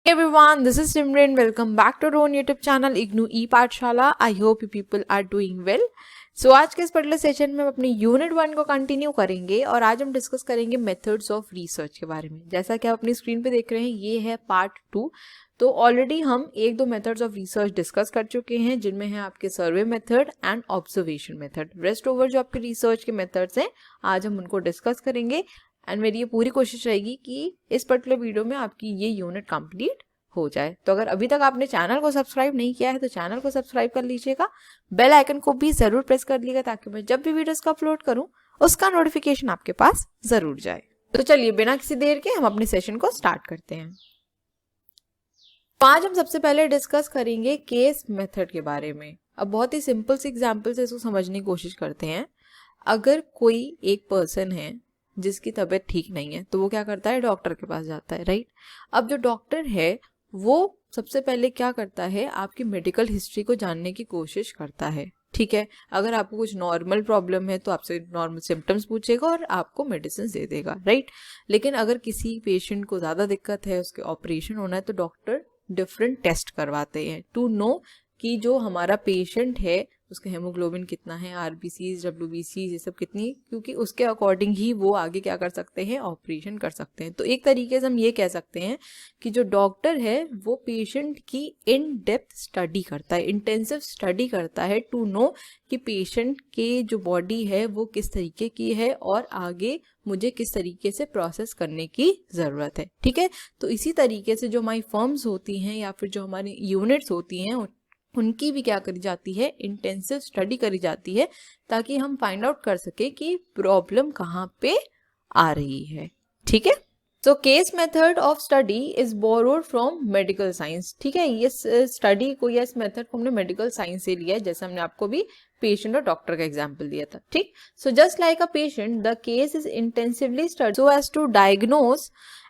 Hey everyone, this is Simran. Welcome back to our own YouTube channel IGNOU E-पाठशाला. I hope you people are doing well. So आज के इस particular session में हम अपनी unit 1 को continue करेंगे और आज हम डिस्कस करेंगे मेथड्स ऑफ रिसर्च के बारे में. जैसा कि आप अपनी स्क्रीन पे देख रहे हैं, ये है पार्ट 2. तो ऑलरेडी हम एक दो मेथड्स ऑफ रिसर्च डिस्कस कर चुके हैं, जिनमें है आपके survey method and observation method. Rest over जो आपके रिसर्च के मेथड्स हैं, आज हम उनको डिस्कस करेंगे. एंड मेरी ये पूरी कोशिश रहेगी कि इस पर्टिकुलर वीडियो में आपकी ये यूनिट कंप्लीट हो जाए. तो अगर अभी तक आपने चैनल को सब्सक्राइब नहीं किया है तो चैनल को सब्सक्राइब कर लीजिएगा. बेल आइकन को भी जरूर प्रेस कर लीजिएगा ताकि मैं जब भी वीडियोस का अपलोड करूं उसका नोटिफिकेशन आपके पास जरूर जाए. तो चलिए बिना किसी देर के हम अपने सेशन को स्टार्ट करते हैं. तो आज हम सबसे पहले डिस्कस करेंगे केस मेथड के बारे में. अब बहुत ही सिंपल से एग्जाम्पल से इसको समझने की कोशिश करते हैं. अगर कोई एक पर्सन है जिसकी तबीयत ठीक नहीं है तो वो क्या करता है, डॉक्टर के पास जाता है, राइट. अब जो डॉक्टर है वो सबसे पहले क्या करता है, आपकी मेडिकल हिस्ट्री को जानने की कोशिश करता है. ठीक है, अगर आपको कुछ नॉर्मल प्रॉब्लम है तो आपसे नॉर्मल सिम्टम्स पूछेगा और आपको मेडिसिन दे देगा, राइट. लेकिन अगर किसी पेशेंट को ज़्यादा दिक्कत है, उसके ऑपरेशन होना है, तो डॉक्टर डिफरेंट टेस्ट करवाते हैं टू नो कि जो हमारा पेशेंट है उसका हेमोग्लोबिन कितना है, आरबीसीज, डब्ल्यूबीसीज, ये सब कितनी, क्योंकि उसके अकॉर्डिंग ही वो आगे क्या कर सकते हैं, ऑपरेशन कर सकते हैं. तो एक तरीके से हम ये कह सकते हैं कि जो डॉक्टर है वो पेशेंट की इन डेप्थ स्टडी करता है, इंटेंसिव स्टडी करता है टू नो कि पेशेंट के जो बॉडी है वो किस तरीके की है और आगे मुझे किस तरीके से प्रोसेस करने की ज़रूरत है. ठीक है, तो इसी तरीके से जो हमारी फर्म्स होती हैं या फिर जो हमारी यूनिट्स होती हैं उनकी भी क्या करी जाती है, इंटेंसिव स्टडी करी जाती है ताकि हम फाइंड आउट कर सके कि प्रॉब्लम कहाँ पे आ रही है. ठीक है, so case method of study is borrowed from medical science. ठीक है, ये स्टडी को या इस मेथड को हमने मेडिकल साइंस से लिया है, जैसे हमने आपको भी पेशेंट और डॉक्टर का एग्जाम्पल दिया था. ठीक, so just like a patient the case is intensively study so as to diagnose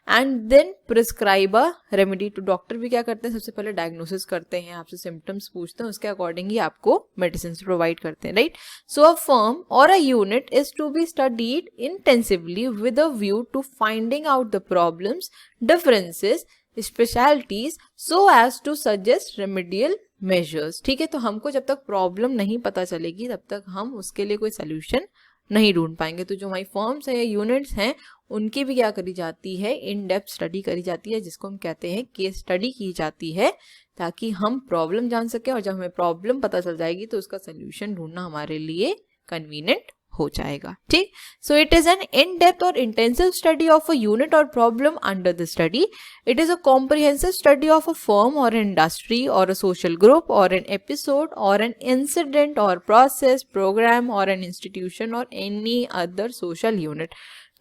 and then prescribe a remedy. टू डॉक्टर भी क्या करते हैं, सबसे पहले डायग्नोसिस करते हैं, आपसे सिम्टम्स पूछते हैं, उसके अकॉर्डिंग ही आपको मेडिसिन प्रोवाइड करते हैं, राइट. सो अ फर्म और a unit is to be studied intensively with a view to finding out the problems, differences, specialities so as to suggest remedial measures. ठीक है, तो हमको जब तक प्रॉब्लम नहीं पता चलेगी तब तक हम उसके लिए कोई सोल्यूशन नहीं ढूंढ पाएंगे. तो जो हमारी फर्म्स हैं या यूनिट्स हैं उनकी भी क्या करी जाती है, इन डेप्थ स्टडी करी जाती है, जिसको हम कहते हैं केस स्टडी की जाती है, ताकि हम प्रॉब्लम जान सकें और जब हमें प्रॉब्लम पता चल जाएगी तो उसका सोल्यूशन ढूंढना हमारे लिए कन्वीनियंट हो जाएगा. ठीक, so it is an in depth और intensive study of a unit और problem under the study. It is a comprehensive study of a firm और इंडस्ट्री और अ सोशल ग्रुप और एन एपिसोड और एन इंसिडेंट और process, program और an institution और any other social unit.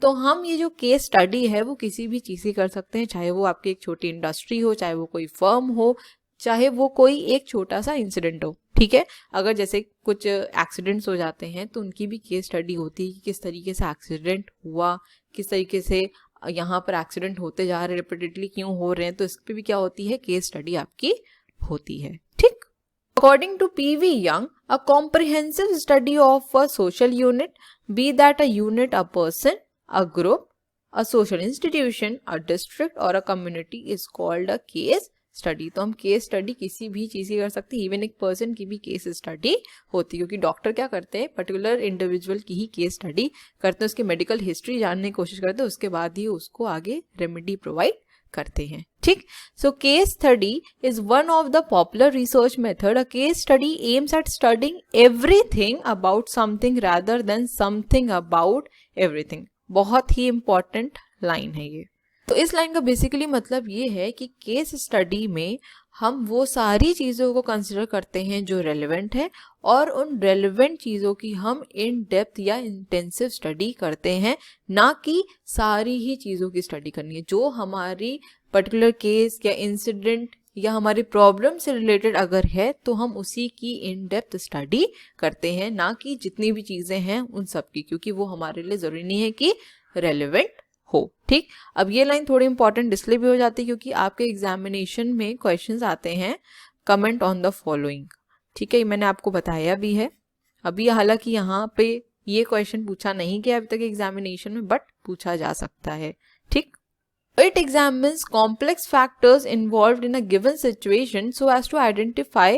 तो हम ये जो केस स्टडी है वो किसी भी चीज़ की कर सकते हैं, चाहे वो आपकी एक छोटी इंडस्ट्री हो, चाहे वो कोई फर्म हो, चाहे वो कोई एक छोटा सा इंसिडेंट हो. ठीक है, अगर जैसे कुछ एक्सीडेंट्स हो जाते हैं तो उनकी भी केस स्टडी होती है कि किस तरीके से एक्सीडेंट हुआ, किस तरीके से यहाँ पर एक्सीडेंट होते जा रहे, रिपीटेडली क्यों हो रहे हैं, तो इस पर भी क्या होती है, केस स्टडी आपकी होती है. ठीक, according to P.V. Young, a comprehensive study of a social unit, be that a unit, a person, a group, a social institution, a district or a community is called a case study. तो हम case study किसी भी चीज़ की कर सकते हैं, even एक person की भी केस स्टडी होती है, क्योंकि डॉक्टर क्या करते हैं, पर्टिकुलर इंडिविजुअल की ही केस स्टडी करते हैं, उसकी मेडिकल हिस्ट्री जानने की कोशिश करते हैं, उसके बाद ही उसको आगे रेमेडी प्रोवाइड करते हैं. ठीक, so case study is one of the popular research method. A case study aims at studying everything about something rather than something about everything. बहुत ही इंपॉर्टेंट लाइन है ये. तो इस लाइन का बेसिकली मतलब ये है कि केस स्टडी में हम वो सारी चीज़ों को कंसिडर करते हैं जो रेलेवेंट है और उन रेलेवेंट चीज़ों की हम इन डेप्थ या इंटेंसिव स्टडी करते हैं, ना कि सारी ही चीज़ों की स्टडी करनी है. जो हमारी पर्टिकुलर केस या इंसिडेंट या हमारी प्रॉब्लम से रिलेटेड अगर है तो हम उसी की इन डेप्थ स्टडी करते हैं, ना कि जितनी भी चीज़ें हैं उन सब की, क्योंकि वो हमारे लिए ज़रूरी नहीं है कि रेलेवेंट हो. ठीक, अब ये लाइन थोड़ी इंपॉर्टेंट इसलिए भी हो जाती है क्योंकि आपके एग्जामिनेशन में क्वेश्चंस आते हैं कमेंट ऑन द फॉलोइंग. ठीक है, मैंने आपको बताया भी है. अभी हालांकि यहाँ पे ये क्वेश्चन पूछा नहीं गया अभी तक एग्जामिनेशन में, बट पूछा जा सकता है. ठीक, It examines complex factors involved in a given situation so as to identify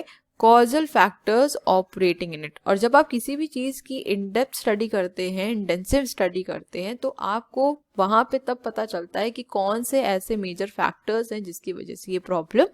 causal factors operating in it. और जब आप किसी भी चीज़ की इन डेप्थ स्टडी करते हैं, इंटेंसिव स्टडी करते हैं, तो आपको वहाँ पे तब पता चलता है कि कौन से ऐसे मेजर फैक्टर्स हैं जिसकी वजह से ये प्रॉब्लम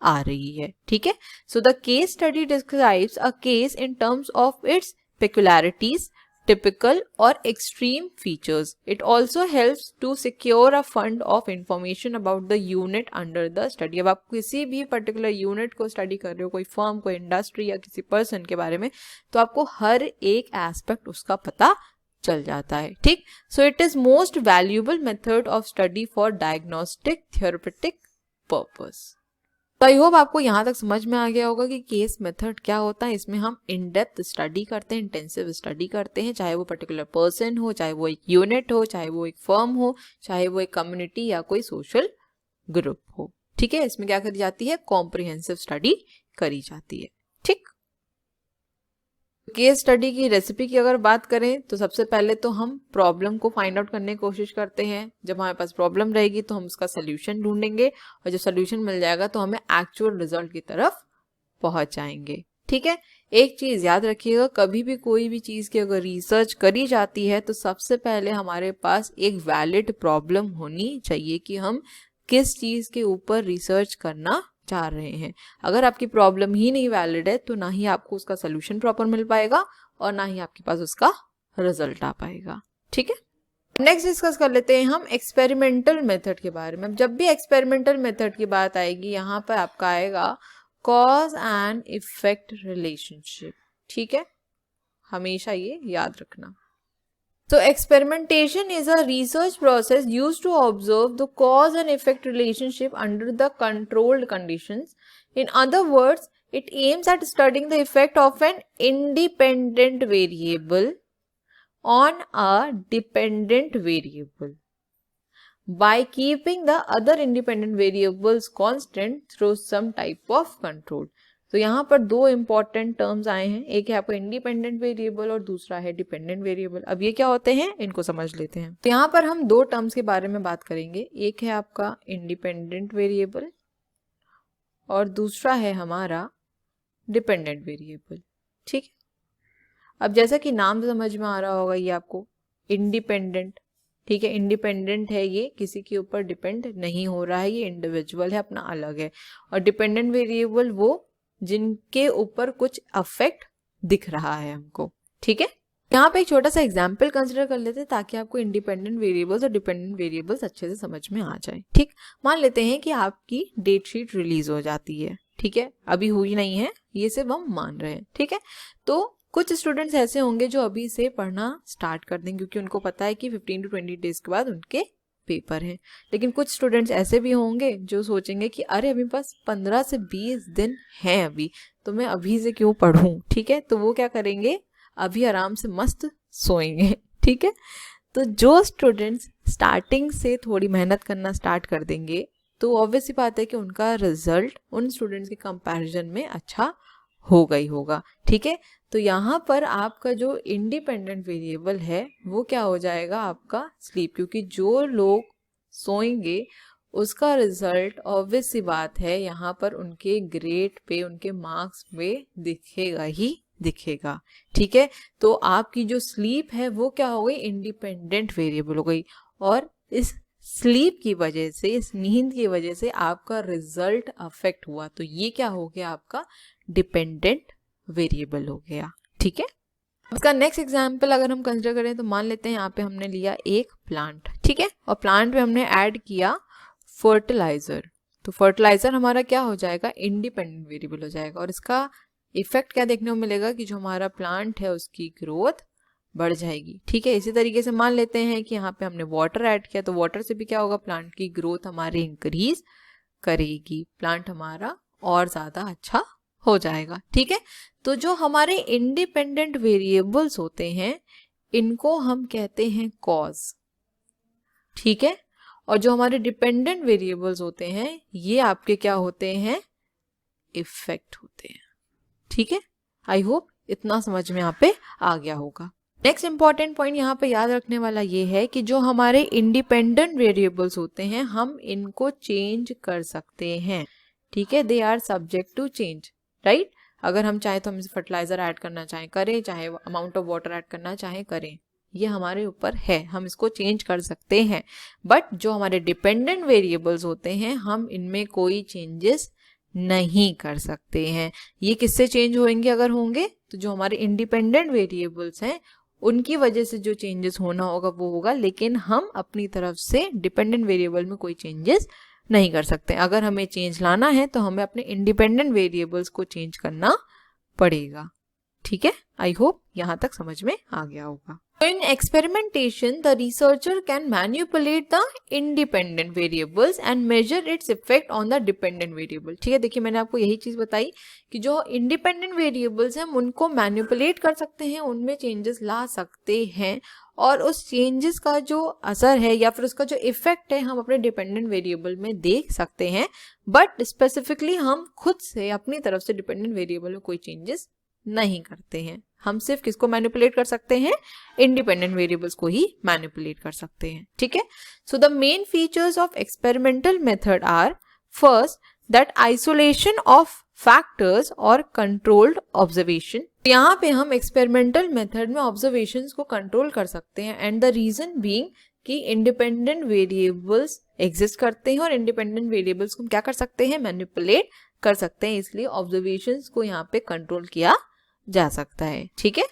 आ रही है. ठीक है. So the case study describes a case in terms of its peculiarities, typical or extreme features. It also helps to secure a fund of information about the unit under the study. अब आप किसी भी particular unit को study कर रहे हो, कोई firm, कोई इंडस्ट्री या किसी पर्सन के बारे में, तो आपको हर एक एस्पेक्ट उसका पता चल जाता है. ठीक. So it is most valuable method of study for diagnostic theoretic purpose. तो आई होप आपको यहाँ तक समझ में आ गया होगा कि केस मेथड क्या होता है. इसमें हम इन डेप्थ स्टडी करते हैं, इंटेंसिव स्टडी करते हैं, चाहे वो पर्टिकुलर पर्सन हो, चाहे वो एक यूनिट हो, चाहे वो एक फर्म हो, चाहे वो एक कम्युनिटी या कोई सोशल ग्रुप हो. ठीक है. इसमें क्या करी जाती है, कॉम्प्रिहेंसिव स्टडी करी जाती है. ठीक. केस स्टडी की रेसिपी की अगर बात करें तो सबसे पहले तो हम प्रॉब्लम को फाइंड आउट करने की कोशिश करते हैं. जब हमारे पास प्रॉब्लम रहेगी तो हम उसका सोल्यूशन ढूंढेंगे और जब सोल्यूशन मिल जाएगा तो हमें एक्चुअल रिजल्ट की तरफ पहुंच जाएंगे. ठीक है. एक चीज याद रखिएगा, कभी भी कोई भी चीज की अगर रिसर्च करी जाती है तो सबसे पहले हमारे पास एक वैलिड प्रॉब्लम होनी चाहिए कि हम किस चीज के ऊपर रिसर्च करना चाह रहे हैं. अगर आपकी प्रॉब्लम ही नहीं वैलिड है तो ना ही आपको उसका सोल्यूशन प्रॉपर मिल पाएगा और ना ही आपके पास उसका रिजल्ट आ पाएगा. ठीक है. नेक्स्ट डिस्कस कर लेते हैं हम एक्सपेरिमेंटल मेथड के बारे में. जब भी एक्सपेरिमेंटल मेथड की बात आएगी यहाँ पर आपका आएगा कॉज एंड इफेक्ट रिलेशनशिप. ठीक है. हमेशा ये याद रखना. So experimentation is a research process used to observe the cause and effect relationship under the controlled conditions. In other words, it aims at studying the effect of an independent variable on a dependent variable by keeping the other independent variables constant through some type of control. तो यहाँ पर दो important terms आए हैं. एक है आपका independent variable और दूसरा है डिपेंडेंट वेरिएबल. अब ये क्या होते हैं इनको समझ लेते हैं. तो यहाँ पर हम दो टर्म्स के बारे में बात करेंगे. एक है आपका इंडिपेंडेंट वेरिएबल और दूसरा है हमारा डिपेंडेंट वेरिएबल. ठीक है. अब जैसा कि नाम से समझ में आ रहा होगा ये आपको, इंडिपेंडेंट. ठीक है. इंडिपेंडेंट है, ये किसी के ऊपर डिपेंड नहीं हो रहा है, ये इंडिविजुअल है, अपना अलग है. और डिपेंडेंट वेरिएबल वो जिनके ऊपर कुछ अफेक्ट दिख रहा है हमको. ठीक है. यहाँ पे एक छोटा सा एग्जाम्पल कंसिडर कर लेते हैं ताकि आपको इंडिपेंडेंट वेरिएबल्स और डिपेंडेंट वेरिएबल्स अच्छे से समझ में आ जाए. ठीक. मान लेते हैं कि आपकी डेट शीट रिलीज हो जाती है. ठीक है. अभी हुई नहीं है, ये सिर्फ हम मान रहे हैं. ठीक है. तो कुछ स्टूडेंट्स ऐसे होंगे जो अभी से पढ़ना स्टार्ट कर देंगे क्योंकि उनको पता है कि 15 to 20 डेज के बाद उनके पेपर हैं. लेकिन कुछ स्टूडेंट्स ऐसे भी होंगे जो सोचेंगे कि अरे अभी पास 15 से 20 दिन हैं अभी, तो मैं अभी से क्यों पढ़ूं. ठीक है. तो वो क्या करेंगे, अभी आराम से मस्त सोएंगे. ठीक है. तो जो स्टूडेंट्स स्टार्टिंग से थोड़ी मेहनत करना स्टार्ट कर देंगे तो ऑब्वियसली बात है कि उनका रिजल्ट उन स्टूडेंट्स के कंपैरिजन में अच्छा होगा ही होगा. ठीक है. तो यहाँ पर आपका जो इंडिपेंडेंट वेरिएबल है वो क्या हो जाएगा, आपका स्लीप. क्योंकि जो लोग सोएंगे उसका रिजल्ट ऑब्वियस सी बात है यहाँ पर उनके ग्रेड पे, उनके मार्क्स पे दिखेगा ही दिखेगा. ठीक है. तो आपकी जो स्लीप है वो क्या हो गई, इंडिपेंडेंट वेरिएबल हो गई. और इस स्लीप की वजह से, इस नींद की वजह से आपका रिजल्ट अफेक्ट हुआ. तो ये क्या हो गया, आपका डिपेंडेंट वेरिएबल हो गया. ठीक है. इसका नेक्स्ट एग्जांपल अगर हम कंसिडर करें तो मान लेते हैं यहाँ पे हमने लिया एक प्लांट. ठीक है. और प्लांट पे हमने ऐड किया फर्टिलाइजर. तो फर्टिलाइजर हमारा क्या हो जाएगा, इंडिपेंडेंट वेरिएबल हो जाएगा. और इसका इफेक्ट क्या देखने को मिलेगा कि जो हमारा प्लांट है उसकी ग्रोथ बढ़ जाएगी. ठीक है. इसी तरीके से मान लेते हैं कि यहाँ पे हमने वाटर ऐड किया तो वाटर से भी क्या होगा, प्लांट की ग्रोथ हमारी इंक्रीज करेगी, प्लांट हमारा और ज्यादा अच्छा हो जाएगा. ठीक है. तो जो हमारे इंडिपेंडेंट वेरिएबल्स होते हैं इनको हम कहते हैं कॉज. ठीक है. और जो हमारे डिपेंडेंट वेरिएबल्स होते हैं ये आपके क्या होते हैं, इफेक्ट होते हैं. ठीक है. आई होप इतना समझ में यहाँ पे आ गया होगा. नेक्स्ट इंपॉर्टेंट पॉइंट यहाँ पे याद रखने वाला ये है कि जो हमारे इंडिपेंडेंट वेरिएबल्स होते हैं हम इनको चेंज कर सकते हैं, ठीक है, they are subject to change, right. अगर हम चाहें तो हम इसे फर्टिलाइजर ऐड करना चाहें करें, चाहे अमाउंट ऑफ वाटर ऐड करना चाहें करें, ये हमारे ऊपर है, हम इसको चेंज कर सकते हैं। बट जो हमारे डिपेंडेंट वेरिएबल्स होते हैं हम इनमें कोई चेंजेस नहीं कर सकते हैं। ये किससे चेंज होंगे? अगर होंगे तो जो हमारे इंडिपेंडेंट वेरिएबल्स हैं उनकी वजह से जो चेंजेस होना होगा वो होगा, लेकिन हम अपनी तरफ से डिपेंडेंट वेरिएबल में कोई चेंजेस नहीं कर सकते। अगर हमें चेंज लाना है तो हमें अपने इंडिपेंडेंट वेरिएबल्स को चेंज करना पड़ेगा, ठीक है। आई होप यहाँ तक समझ में आ गया होगा। So in experimentation, the researcher can manipulate the independent variables and measure its effect on the dependent variable. ठीक है, देखिए मैंने आपको यही चीज बताई कि जो इंडिपेंडेंट वेरिएबल्स हैं हम उनको मैनिपुलेट कर सकते हैं, उनमें चेंजेस ला सकते हैं और उस चेंजेस का जो असर है या फिर उसका जो इफेक्ट है हम अपने डिपेंडेंट वेरिएबल में देख सकते हैं। बट स्पेसिफिकली हम खुद से अपनी तरफ से डिपेंडेंट वेरिएबल में कोई चेंजेस नहीं करते हैं। हम सिर्फ किसको मैनिपुलेट कर सकते हैं? इंडिपेंडेंट वेरिएबल्स को ही मैनिपुलेट कर सकते हैं, ठीक है। So the main features of experimental method are first that isolation of factors और कंट्रोल्ड ऑब्जर्वेशन। यहाँ पे हम एक्सपेरिमेंटल मेथड में ऑब्जर्वेशंस को कंट्रोल कर सकते हैं एंड द रीजन बीइंग कि इंडिपेंडेंट वेरिएबल्स एग्जिस्ट करते हैं और इंडिपेंडेंट वेरिएबल्स को हम क्या कर सकते हैं? मैनिपुलेट कर सकते हैं, इसलिए ऑब्जर्वेशंस को यहाँ पे कंट्रोल किया जा सकता है, ठीक है।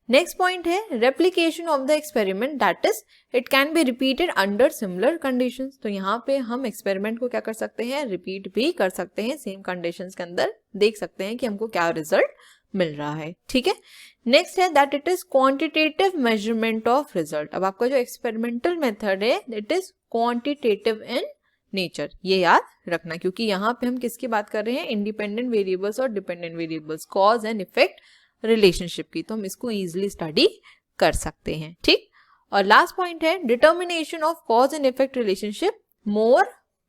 नेक्स्ट पॉइंट है replication of the experiment, that is it can be repeated under similar conditions. तो यहाँ पे हम एक्सपेरिमेंट को क्या कर सकते हैं? रिपीट भी कर सकते हैं, सेम कंडीशंस के अंदर देख सकते हैं कि हमको क्या रिजल्ट मिल रहा है, ठीक है। नेक्स्ट है that it is quantitative measurement of result. अब आपका जो एक्सपेरिमेंटल मेथड है it is quantitative in nature, ये याद रखना, क्योंकि यहाँ पे हम किसकी बात कर रहे हैं? इंडिपेंडेंट वेरिएबल्स और dependent variables, cause and effect relationship की, तो हम इसको इजीली स्टडी कर सकते हैं, ठीक। और लास्ट पॉइंट है determination of cause and effect relationship more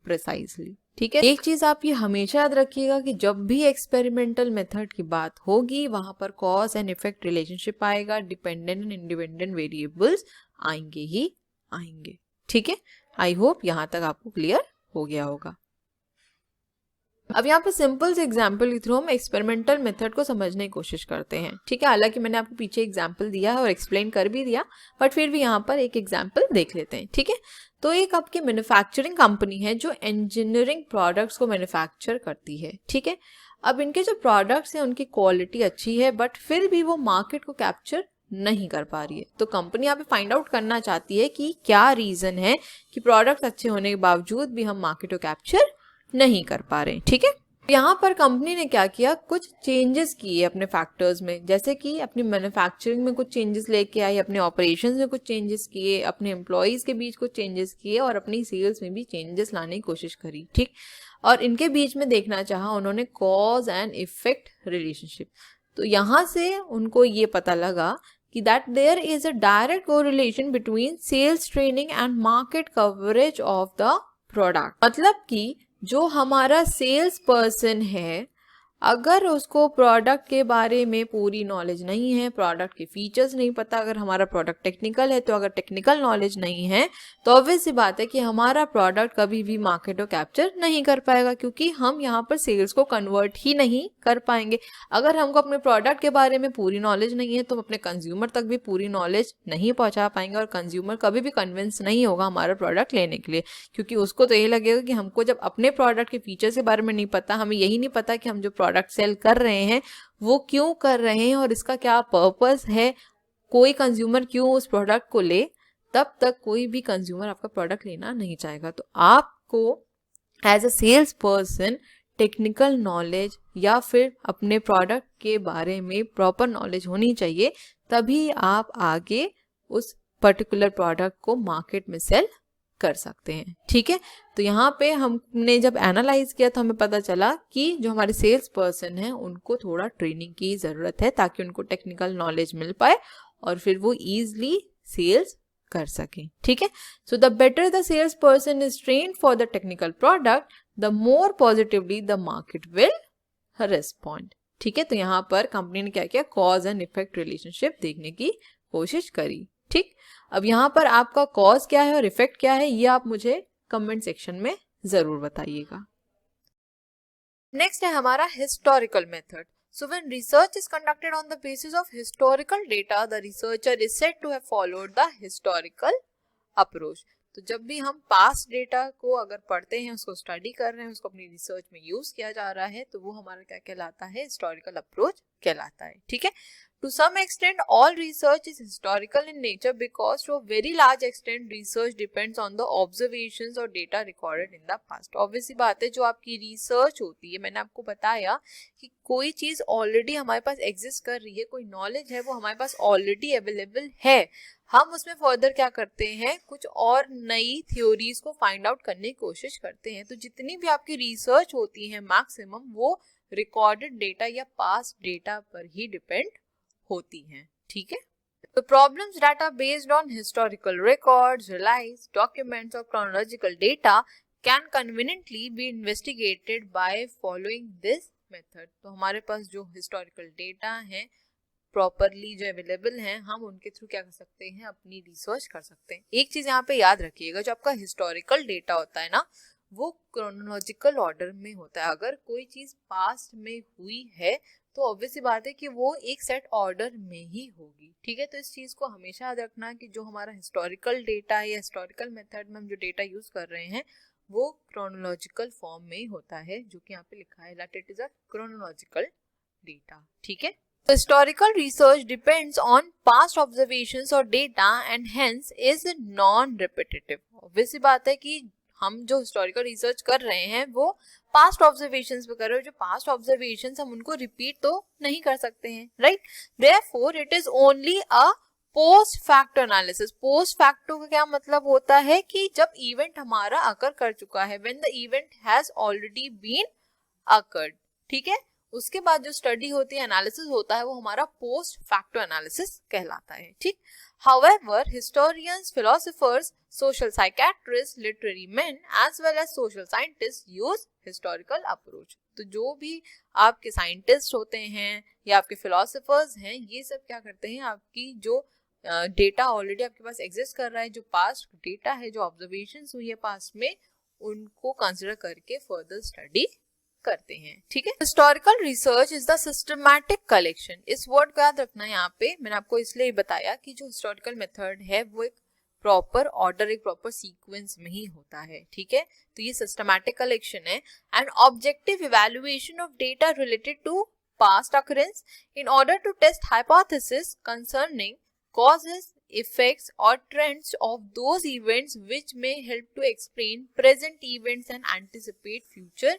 precisely, ठीक है। एक चीज आप ये हमेशा याद रखिएगा कि जब भी एक्सपेरिमेंटल मेथड की बात होगी वहां पर कॉज एंड इफेक्ट रिलेशनशिप आएगा, डिपेंडेंट एंड इंडिपेंडेंट वेरिएबल्स आएंगे ही आएंगे, ठीक है। आई होप यहाँ तक आपको क्लियर हो गया होगा। अब यहाँ पे सिंपल से एग्जाम्पल के थ्रू हम एक्सपेरिमेंटल मेथड को समझने की कोशिश करते हैं, ठीक है। हालांकि मैंने आपको पीछे एग्जाम्पल दिया है और एक्सप्लेन कर भी दिया, बट फिर भी यहाँ पर एक एग्जाम्पल देख लेते हैं, ठीक है। तो एक आपकी मैन्युफैक्चरिंग कंपनी है जो इंजीनियरिंग प्रोडक्ट्स को मैन्युफैक्चर करती है, ठीक है। अब इनके जो प्रोडक्ट्स हैं उनकी क्वालिटी अच्छी है बट फिर भी वो मार्केट को कैप्चर नहीं कर पा रही है। तो कंपनी यहाँ पे फाइंड आउट करना चाहती है कि क्या रीजन है कि प्रोडक्ट्स अच्छे होने के बावजूद भी हम मार्केट को कैप्चर नहीं कर पा रहे, ठीक है। यहाँ पर कंपनी ने क्या किया? कुछ चेंजेस किए अपने फैक्टर्स में, जैसे कि अपनी मैन्युफैक्चरिंग में कुछ चेंजेस लेके आई, अपने ऑपरेशंस में कुछ चेंजेस किए, अपने एम्प्लॉयज के बीच कुछ चेंजेस किए और अपनी सेल्स में भी चेंजेस लाने की कोशिश करी, ठीक। और इनके बीच में देखना चाहा उन्होंने कॉज एंड इफेक्ट रिलेशनशिप। तो यहाँ से उनको ये पता लगा कि that there is a direct correlation between sales training and market coverage of the product. मतलब कि जो हमारा सेल्स पर्सन है अगर उसको प्रोडक्ट के बारे में पूरी नॉलेज नहीं है, प्रोडक्ट के फीचर्स नहीं पता, अगर हमारा प्रोडक्ट टेक्निकल है तो अगर टेक्निकल नॉलेज नहीं है तो ऑब्वियस सी बात है कि हमारा प्रोडक्ट कभी भी मार्केट को कैप्चर नहीं कर पाएगा, क्योंकि हम यहाँ पर सेल्स को कन्वर्ट ही नहीं कर पाएंगे। अगर हमको अपने प्रोडक्ट के बारे में पूरी नॉलेज नहीं है तो हम अपने कंज्यूमर तक भी पूरी नॉलेज नहीं पहुंचा पाएंगे और कंज्यूमर कभी भी कन्विंस नहीं होगा हमारा प्रोडक्ट लेने के लिए, क्योंकि उसको तो ये लगेगा कि हमको जब अपने प्रोडक्ट के फीचर्स के बारे में नहीं पता, हमें यही नहीं पता कि हम जो प्रोडक्ट सेल कर रहे हैं वो क्यों कर रहे हैं और इसका क्या पर्पस है, कोई कंज्यूमर क्यों उस प्रोडक्ट को ले, तब तक कोई भी कंज्यूमर आपका प्रोडक्ट लेना नहीं चाहेगा। तो आपको as a sales person technical knowledge या फिर अपने प्रोडक्ट के बारे में प्रॉपर नॉलेज होनी चाहिए, तभी आप आगे उस पर्टिकुलर प्रोडक्ट को मार्केट में सेल कर सकते हैं, ठीक है। तो यहाँ पे हमने जब एनालाइज किया तो हमें पता चला कि जो हमारे सेल्स पर्सन हैं उनको थोड़ा ट्रेनिंग की ज़रूरत है ताकि उनको टेक्निकल नॉलेज मिल पाए और फिर वो ईजिली सेल्स कर सकें, ठीक है। So the better the sales person is trained for the technical product the more positively the market will respond, ठीक है। तो यहाँ पर कंपनी ने क्या किया? कॉज एंड इफेक्ट रिलेशनशिप देखने की कोशिश करी। ठीक, अब यहाँ पर आपका कॉज क्या है और इफेक्ट क्या है ये आप मुझे कमेंट सेक्शन में जरूर बताइएगा। नेक्स्ट है हमारा historical method. So when research is conducted on the basis of historical data, the researcher is said to have followed the historical approach. तो जब भी हम पास्ट डेटा को अगर पढ़ते हैं, उसको स्टडी कर रहे हैं, उसको अपनी रिसर्च में यूज किया जा रहा है, तो वो हमारा क्या कहलाता है, हिस्टोरिकल अप्रोच कहलाता है। ठीक है, to some extent all research is historical in nature because to a very large extent research depends on the observations और data recorded in the past. Obviously बात है, जो आपकी रिसर्च होती है, मैंने आपको बताया कि कोई चीज ऑलरेडी हमारे पास एग्जिस्ट कर रही है, कोई नॉलेज है वो हमारे पास ऑलरेडी अवेलेबल है, हम उसमें फर्दर क्या करते हैं, कुछ और नई थ्योरीज को फाइंड आउट करने की कोशिश करते हैं। तो जितनी भी आपकी रिसर्च होती है मैक्सिमम वो रिकॉर्डेड डेटा या पास्ट डेटा पर ही डिपेंड होती हैं। ठीक है, The problems that are based on historical records, realized documents or chronological data can conveniently be investigated by following this method. तो हमारे पास जो historical data हैं प्रॉपरली जो अवेलेबल हैं, हम उनके थ्रू क्या कर सकते हैं, अपनी रिसर्च कर सकते हैं। एक चीज यहाँ पे याद रखिएगा, जो आपका हिस्टोरिकल डेटा होता है ना, वो क्रोनोलॉजिकल ऑर्डर में होता है। अगर कोई चीज पास्ट में हुई है तो ऑब्वियसली बात है कि वो एक सेट ऑर्डर में ही होगी। ठीक है, तो इस चीज को हमेशा याद रखना कि जो हमारा हिस्टोरिकल डेटा है या हिस्टोरिकल मेथड में हम जो डेटा यूज कर रहे हैं वो क्रोनोलॉजिकल फॉर्म में ही होता है, जो कि यहाँ पे लिखा है that it is a chronological data. ठीक है, historical research depends on past observations or data and hence is non-repetitive. Obviously बात है कि हम जो हिस्टोरिकल रिसर्च कर रहे हैं वो पास्ट ऑब्जर्वेशंस पे कर रहे हो, जो पास्ट ऑब्जर्वेशंस हम उनको रिपीट तो नहीं कर सकते हैं, right. Therefore it is only a post fact analysis. Post facto का क्या मतलब होता है कि जब इवेंट हमारा अकर कर चुका है, when the event has already been occurred. ठीक है, उसके बाद जो स्टडी होती है, एनालिसिस होता है, वो हमारा पोस्ट फैक्टो एनालिसिस कहलाता है। ठीक, however historians, philosophers, social psychiatrists, literary men as well as social scientists use historical approach. तो जो भी आपके साइंटिस्ट होते हैं या आपके फिलोसोफर्स हैं, ये सब क्या करते हैं, आपकी जो डेटा ऑलरेडी आपके पास एग्जिस्ट कर रहा है, जो पास्ट डेटा है, जो ऑब्जर्वेशंस हुई है पास्ट में, उनको कंसिडर करके फर्दर स्टडी करते हैं। ठीक है, historical research is the systematic collection. इस वर्ड को याद रखना है, यहाँ पे मैंने आपको इसलिए बताया कि जो हिस्टोरिकल मेथड है वो एक प्रॉपर ऑर्डर, एक प्रॉपर सीक्वेंस में ही होता है। ठीक है, तो ये सिस्टमैटिक कलेक्शन है and objective evaluation of data related to past occurrence in order to test hypothesis concerning causes, effects or trends of those events which may help to explain present events and anticipate future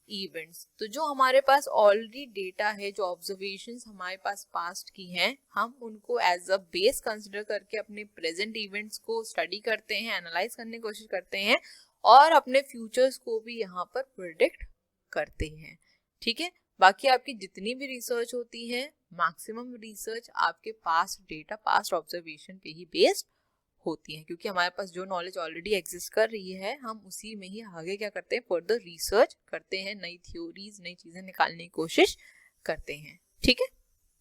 events. तो जो हमारे पास already data है, जो observations हमारे पास past की हैं, हम उनको एज अ बेस कंसिडर करके अपने प्रेजेंट इवेंट्स को स्टडी करते हैं, एनालाइज करने की कोशिश करते हैं और अपने फ्यूचर्स को भी यहाँ पर प्रिडिक्ट करते हैं। ठीक है, बाकी आपकी जितनी भी रिसर्च होती है, मैक्सिमम रिसर्च आपके पास्ट डेटा, पास्ट ऑब्जर्वेशन पे ही बेस्ड होती है, क्योंकि हमारे पास जो नॉलेज ऑलरेडी एग्जिस्ट कर रही है, हम उसी में ही आगे क्या करते हैं, फर्दर रिसर्च करते हैं, नई थ्योरीज, नई चीजें निकालने की कोशिश करते हैं। ठीक है,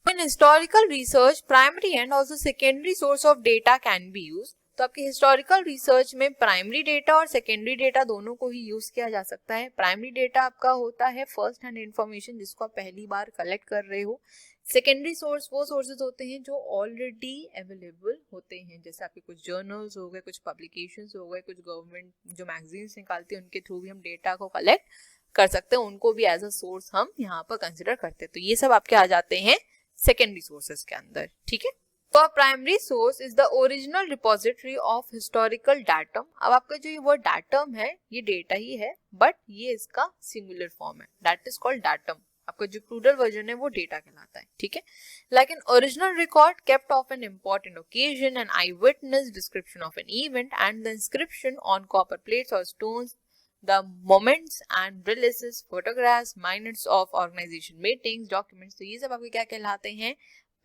in historical research primary and also secondary source of data can be use. तो आपकी हिस्टोरिकल रिसर्च में प्राइमरी डेटा और सेकेंडरी डेटा दोनों को ही यूज किया जा सकता है। प्राइमरी डेटा आपका होता है फर्स्ट हैंड इंफॉर्मेशन, जिसको आप पहली बार कलेक्ट कर रहे हो। सेकेंडरी सोर्स वो सोर्सेज होते हैं जो ऑलरेडी अवेलेबल होते हैं, जैसे आपके कुछ जर्नल्स हो गए, कुछ पब्लिकेशंस हो गए, कुछ गवर्नमेंट जो मैगजीन्स निकालती है, उनके थ्रू भी हम डेटा को कलेक्ट कर सकते हैं, उनको भी एज अ सोर्स हम यहाँ पर कंसिडर करते हैं। तो ये सब आपके आ जाते हैं सेकेंडरी सोर्सेज के अंदर। ठीक है, तो primary source is the original repository of historical datum. अब आपका जो ये वर्ड डाटम है, ये डेटा ही है, बट ये इसका सिंगुलर फॉर्म है, दैट इज कॉल्ड डाटम। आपका जो प्लूरल वर्जन है वो डेटा कहलाता है। ठीक है, like an original record kept of an important occasion, an eyewitness description of an event and the inscription on copper plates और stones, the moments and releases, photographs, minutes of organization meetings, documents। तो ये सब आपके क्या कहलाते हैं,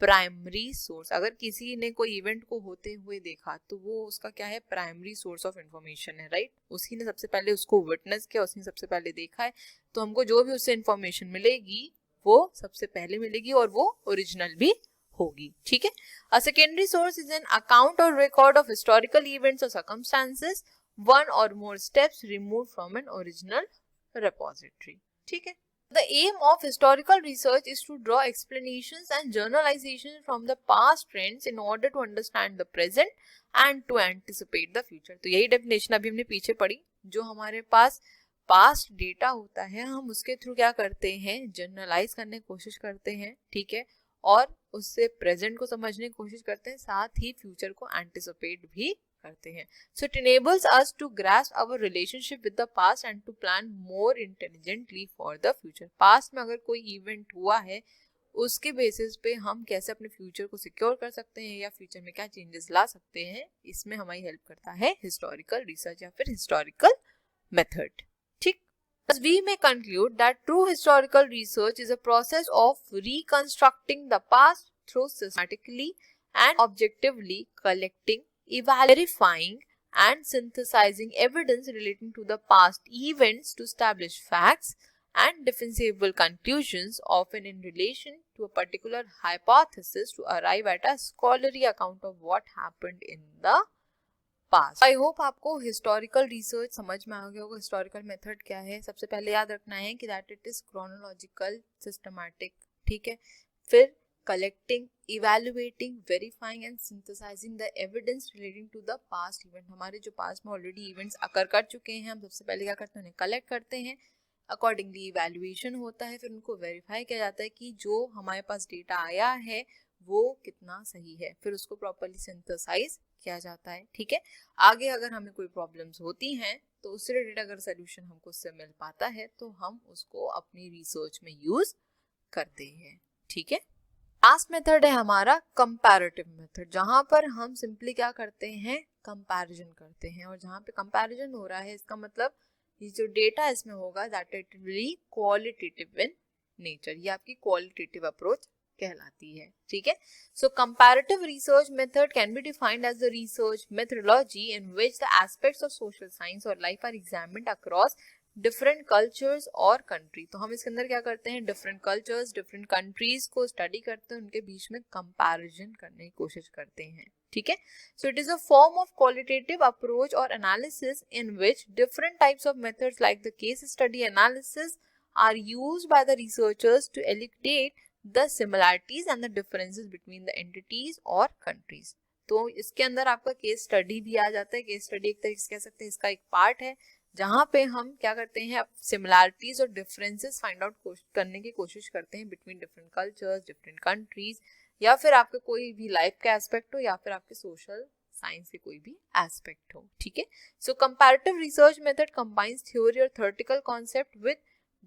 primary source. अगर किसी ने कोई इवेंट को होते हुए देखा तो वो उसका क्या है, प्राइमरी सोर्स ऑफ इंफॉर्मेशन है, राइट। उसी ने सबसे पहले उसको विटनेस किया, उसने सबसे पहले देखा है, तो हमको जो भी उससे इंफॉर्मेशन मिलेगी वो सबसे पहले मिलेगी और वो ओरिजिनल भी होगी, ठीक है। A secondary source is an account और रिकॉर्ड ऑफ हिस्टोरिकल इवेंट्स और सर्कमस्टांसेस वन और more steps remove from an original repository, ठीक है। The aim of historical research is to draw explanations and generalizations from the past trends in order to understand the present and to anticipate the future. तो यही definition अभी हमने पीछे पढ़ी। जो हमारे पास पास्ट डेटा होता है हम उसके थ्रू क्या करते हैं, जनरलाइज करने की कोशिश करते हैं, ठीक है, और उससे प्रेजेंट को समझने की कोशिश करते हैं, साथ ही फ्यूचर को एंटिसिपेट भी करते हैं। So it enables us to grasp our relationship with the past and to plan more intelligently for the future. Past में अगर कोई इवेंट हुआ है उसके बेसिस पे हम कैसे अपने फ्यूचर को सिक्योर कर सकते हैं या फ्यूचर में क्या चेंजेस ला सकते हैं, इसमें हमारी हेल्प करता है हिस्टोरिकल रिसर्च या फिर हिस्टोरिकल मेथड, ठीक। Thus we may conclude that true historical research is a process of reconstructing the past through systematically and objectively collecting, verifying and synthesizing evidence relating to the past events to establish facts and defensible conclusions, often in relation to a particular hypothesis, to arrive at a scholarly account of what happened in the past. I hope आपको historical research समझ में आ गया होगा। historical method क्या है, सबसे पहले याद रखना है कि that it is chronological, systematic, ठीक है। फिर collecting, evaluating, verifying and synthesizing the evidence relating to the past event. हमारे जो past में already events occur कर चुके हैं, हम सबसे पहले क्या करते हैं, उन्हें collect करते हैं, accordingly evaluation होता है, फिर उनको verify किया जाता है कि जो हमारे पास data आया है वो कितना सही है, फिर उसको properly synthesize किया जाता है, ठीक है। आगे अगर हमें कोई प्रॉब्लम्स होती हैं तो उससे रिलेटेड अगर सोल्यूशन हमको उससे मिल पाता है तो हम उसको अपनी रिसर्च में यूज करते हैं, ठीक है। लास्ट मेथड है हमारा कंपैरेटिव मेथड, जहां पर हम सिंपली क्या करते हैं, कंपैरिजन करते हैं। और जहां पे कंपैरिजन हो रहा है इसका मतलब ये जो डेटा इसमें होगा that it will be qualitative in nature, ये आपकी क्वालिटेटिव अप्रोच कहलाती है, ठीक है। So comparative research method can be defined as the research methodology in which the aspects of social science और life are examined across different cultures और country. तो हम इसके अंदर क्या करते हैं, डिफरेंट कल्चर्स, डिफरेंट कंट्रीज को स्टडी करते हैं, उनके बीच में कंपैरिजन करने की कोशिश करते हैं, ठीक है। So it is a form of qualitative approach और analysis in which different types of methods like the case study analysis are used by the researchers to elicit the similarities and the differences between the entities और countries. तो इसके अंदर आपका case study भी आ जाता है। Case study एक तरीके से कह सकते हैं इसका एक पार्ट है जहां पे हम क्या करते हैं, सिमिलरिटीज और डिफरेंसेस फाइंड आउट करने की कोशिश करते हैं between different cultures, different countries, या फिर आपके कोई भी लाइफ का एस्पेक्ट हो या फिर आपके सोशल साइंस के कोई भी एस्पेक्ट हो, ठीक है। So comparative research method combines theory और theoretical concept with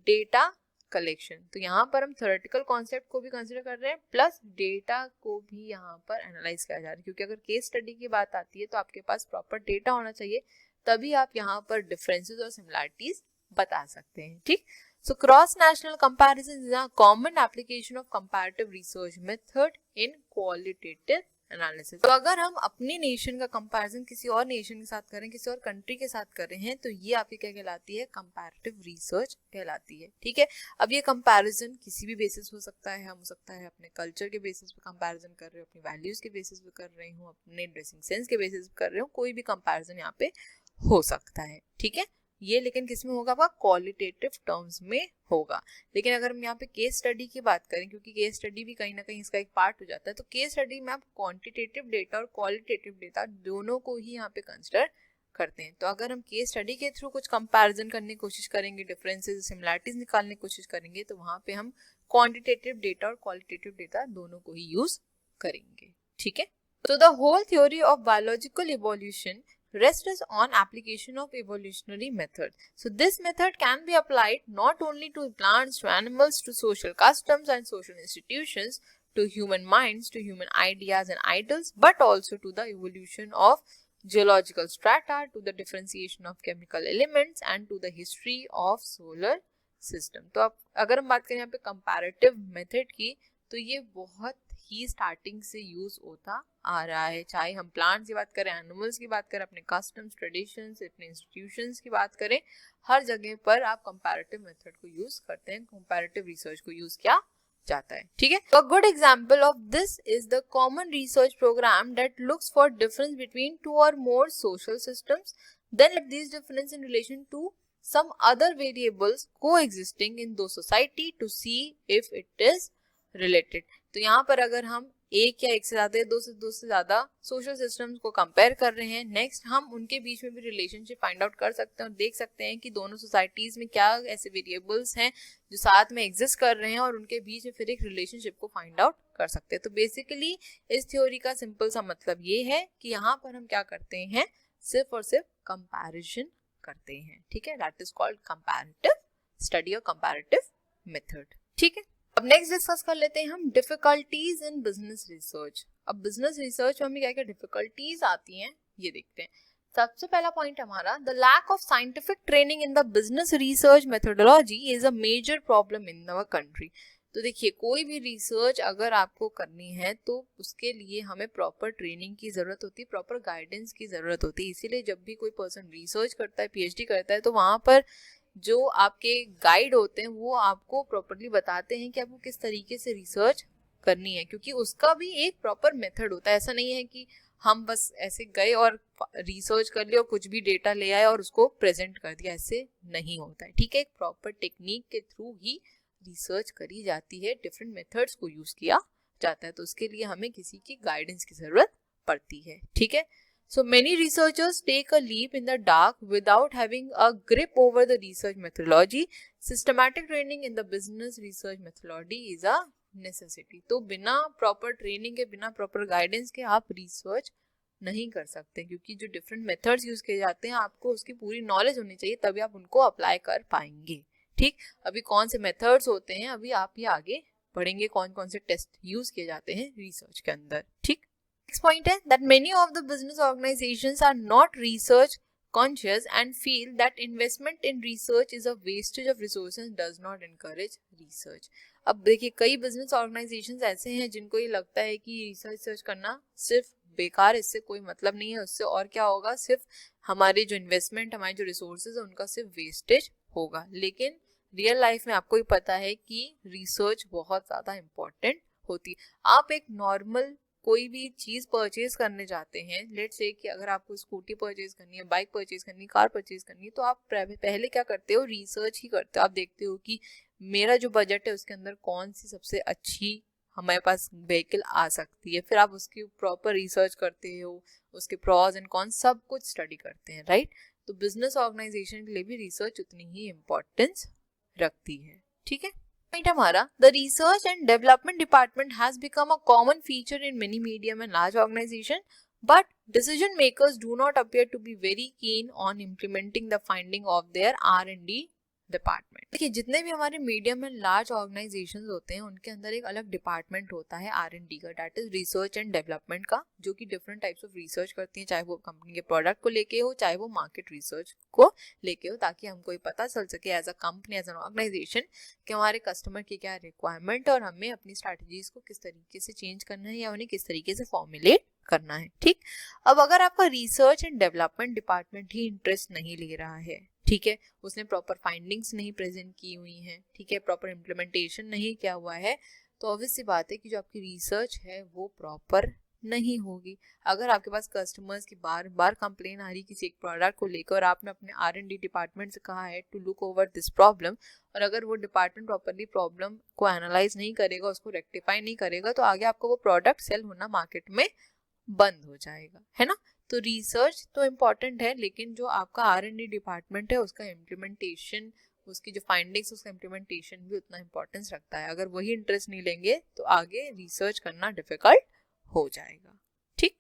data collection. तो यहाँ पर हम थ्योरेटिकल कॉन्सेप्ट को भी कंसिडर कर रहे हैं प्लस डेटा को भी यहाँ पर एनालाइज किया जा रहा है, क्योंकि अगर केस स्टडी की बात आती है तो आपके पास प्रॉपर डेटा होना चाहिए, तभी आप यहाँ पर डिफरेंसेस और सिमिलरिटीज बता सकते हैं, ठीक। So cross national comparison is a common application of comparative research method in qualitative analysis. तो अगर हम अपने नेशन का कंपैरिजन किसी और नेशन के साथ करें, किसी और कंट्री के साथ कर रहे हैं, तो ये आपकी क्या कहलाती है, कंपैरेटिव रिसर्च कहलाती है, ठीक है। अब ये कंपैरिजन किसी भी बेसिस हो सकता है, हम हो सकता है अपने कल्चर के बेसिस पे कंपैरिजन कर रहे हो, अपनी वैल्यूज के बेसिस पे कर रही हूँ, अपने ड्रेसिंग सेंस के बेसिस पे कर रहे हो, कोई भी कंपैरिजन यहाँ पे हो सकता है, ठीक है। ये लेकिन किस में होगा, आपका क्वालिटेटिव टर्म्स में होगा। लेकिन अगर हम यहाँ पे केस स्टडी की बात करें, क्योंकि केस स्टडी भी कहीं ना कहीं इसका एक पार्ट हो जाता है, तो केस स्टडी में आप क्वांटिटेटिव डेटा और क्वालिटेटिव डेटा दोनों को ही यहाँ पे कंसिडर करते हैं। तो अगर हम केस स्टडी के थ्रू कुछ कंपैरिजन करने की कोशिश करेंगे, डिफरेंसेस सिमिलरिटीज निकालने की कोशिश करेंगे, तो वहाँ पे हम क्वांटिटेटिव डेटा और क्वालिटेटिव डेटा दोनों को ही यूज करेंगे, ठीक है। तो the whole theory of biological evolution rests on application of evolutionary method. So this method can be applied not only to plants, to animals, to social customs and social institutions, to human minds, to human ideas and ideals, but also to the evolution of geological strata, to the differentiation of chemical elements and to the history of solar system. तो अब अगर हम बात करें यहाँ पे comparative method की, तो ये बहुत ही स्टार्टिंग से यूज होता आ रहा है, चाहे हम प्लांट्स की बात करें, एनिमल्स की बात करें, अपने कस्टम्स, ट्रेडिशंस, अपने इंस्टीट्यूशंस की बात करें, हर जगह पर आप कंपैरेटिव मेथड को यूज करते हैं, कंपैरेटिव रिसर्च को यूज किया जाता है, ठीक है। A good example of this is the common research programme that looks for difference between 2 और more social systems, then let these difference in relation to some other variables coexisting in those society to see if it is related। तो यहाँ पर अगर हम एक या एक से ज्यादा, दो से ज्यादा सोशल सिस्टम्स को कंपेयर कर रहे हैं, नेक्स्ट हम उनके बीच में भी रिलेशनशिप फाइंड आउट कर सकते हैं और देख सकते हैं कि दोनों सोसाइटीज में क्या ऐसे वेरिएबल्स हैं जो साथ में एग्जिस्ट कर रहे हैं और उनके बीच में फिर एक रिलेशनशिप को फाइंड आउट कर सकते हैं। तो बेसिकली इस थ्योरी का सिंपल सा मतलब ये है कि यहाँ पर हम क्या करते हैं, सिर्फ और सिर्फ कंपैरिजन करते हैं, ठीक है। That is called comparative study और कंपैरेटिव मेथड, ठीक है। अब नेक्स्ट डिस्कस कर लेते हैं हम डिफिकल्टीज इन बिजनेस रिसर्च। अब बिजनेस रिसर्च में हमें क्या क्या डिफिकल्टीज आती हैं ये देखते हैं। सबसे पहला पॉइंट हमारा, the lack of scientific training in the business research methodology is a major problem in our country. तो देखिए, कोई भी रिसर्च अगर आपको करनी है तो उसके लिए हमें प्रॉपर ट्रेनिंग की ज़रूरत होती है, प्रॉपर गाइडेंस की ज़रूरत होती है। इसीलिए जब भी कोई पर्सन रिसर्च करता है, पीएचडी करता है, तो वहाँ पर जो आपके गाइड होते हैं वो आपको प्रॉपरली बताते हैं कि आपको किस तरीके से रिसर्च करनी है, क्योंकि उसका भी एक प्रॉपर मेथड होता है। ऐसा नहीं है कि हम बस ऐसे गए और रिसर्च कर लिया और कुछ भी डेटा ले आए और उसको प्रेजेंट कर दिया, ऐसे नहीं होता है, ठीक है। एक प्रॉपर टेक्निक के थ्रू ही रिसर्च करी जाती है, डिफरेंट मेथड्स को यूज किया जाता है, तो उसके लिए हमें किसी की गाइडेंस की जरूरत पड़ती है, ठीक है। So many researchers take a leap in the dark without having a grip over the research methodology. Systematic training in the business research methodology is a necessity. तो बिना प्रॉपर ट्रेनिंग के, बिना प्रॉपर गाइडेंस के आप research नहीं कर सकते, क्योंकि जो डिफरेंट मेथड्स यूज किए जाते हैं आपको उसकी पूरी नॉलेज होनी चाहिए, तभी आप उनको अप्लाई कर पाएंगे, ठीक। अभी कौन से मेथड्स होते हैं अभी आप ये आगे पढ़ेंगे, कौन कौन से टेस्ट यूज किए जाते हैं रिसर्च के अंदर, ठीक। नेक्स्ट पॉइंट है that many of the business organisations are not research conscious and feel that investment in research is a wastage of resources, does not encourage research. अब देखिए, कई बिजनेस ऑर्गेनाइजेशंस ऐसे हैं जिनको ये लगता है कि रिसर्च करना सिर्फ बेकार, इससे कोई मतलब नहीं है, उससे और क्या होगा, सिर्फ हमारे जो इन्वेस्टमेंट, हमारे जो रिसोर्सेज है उनका सिर्फ वेस्टेज होगा। लेकिन रियल लाइफ में आपको ही पता है कि रिसर्च बहुत ज़्यादा इम्पोर्टेंट होती है। आप एक नॉर्मल कोई भी चीज़ परचेज करने जाते हैं, लेट्स से कि अगर आपको स्कूटी परचेज करनी है, बाइक परचेज करनी है, कार परचेज करनी है, तो आप पहले क्या करते हो, रिसर्च ही करते हो। आप देखते हो कि मेरा जो बजट है उसके अंदर कौन सी सबसे अच्छी हमारे पास व्हीकल आ सकती है, फिर आप उसकी प्रॉपर रिसर्च करते हो, उसके प्रॉज एंड कॉन्स सब कुछ स्टडी करते हैं, राइट। तो बिजनेस ऑर्गेनाइजेशन के लिए भी रिसर्च उतनी ही इम्पोर्टेंस रखती है, ठीक है। पॉइंट हमारा, the research and development department has become a common feature in many medium and large organisation, but decision makers do not appear to be very keen on implementing the finding of their R&D department. देखिए, जितने भी हमारे medium and large organisations होते हैं उनके अंदर एक अलग डिपार्टमेंट होता है R&D का, that is research and development का, जो कि डिफरेंट टाइप्स ऑफ रिसर्च करती हैं, चाहे वो कंपनी के प्रोडक्ट को लेके हो, चाहे वो मार्केट रिसर्च को लेके हो, ताकि हमको ये पता चल सके as a company, as an organisation कि हमारे कस्टमर की क्या रिक्वायरमेंट है और हमें अपनी स्ट्रैटेजीज को किस तरीके से चेंज करना है या उन्हें किस तरीके से फॉर्मुलेट करना है, ठीक। अब अगर आपका research and development department he interest नहीं ले रहा है, ठीक है, उसने प्रॉपर फाइंडिंग्स नहीं प्रेजेंट की हुई हैं, ठीक है, प्रॉपर इम्प्लीमेंटेशन नहीं किया हुआ है, तो ऑब्वियस सी बात है कि जो आपकी रिसर्च है वो प्रॉपर नहीं होगी। अगर आपके पास कस्टमर्स की बार बार कंप्लेन आ रही किसी एक प्रोडक्ट को लेकर और आपने अपने R&D डिपार्टमेंट से कहा है to look over this problem, और अगर वो डिपार्टमेंट प्रॉपरली प्रॉब्लम को एनालाइज नहीं करेगा, उसको रेक्टिफाई नहीं करेगा, तो आगे आपको वो प्रोडक्ट सेल होना मार्केट में बंद हो जाएगा, है ना। तो रिसर्च तो इम्पॉर्टेंट है, लेकिन जो आपका R&D डिपार्टमेंट है उसका इम्प्लीमेंटेशन, उसकी जो फाइंडिंग्स, उसका इम्प्लीमेंटेशन भी उतना इम्पोर्टेंस रखता है। अगर वही इंटरेस्ट नहीं लेंगे तो आगे रिसर्च करना डिफिकल्ट हो जाएगा, ठीक।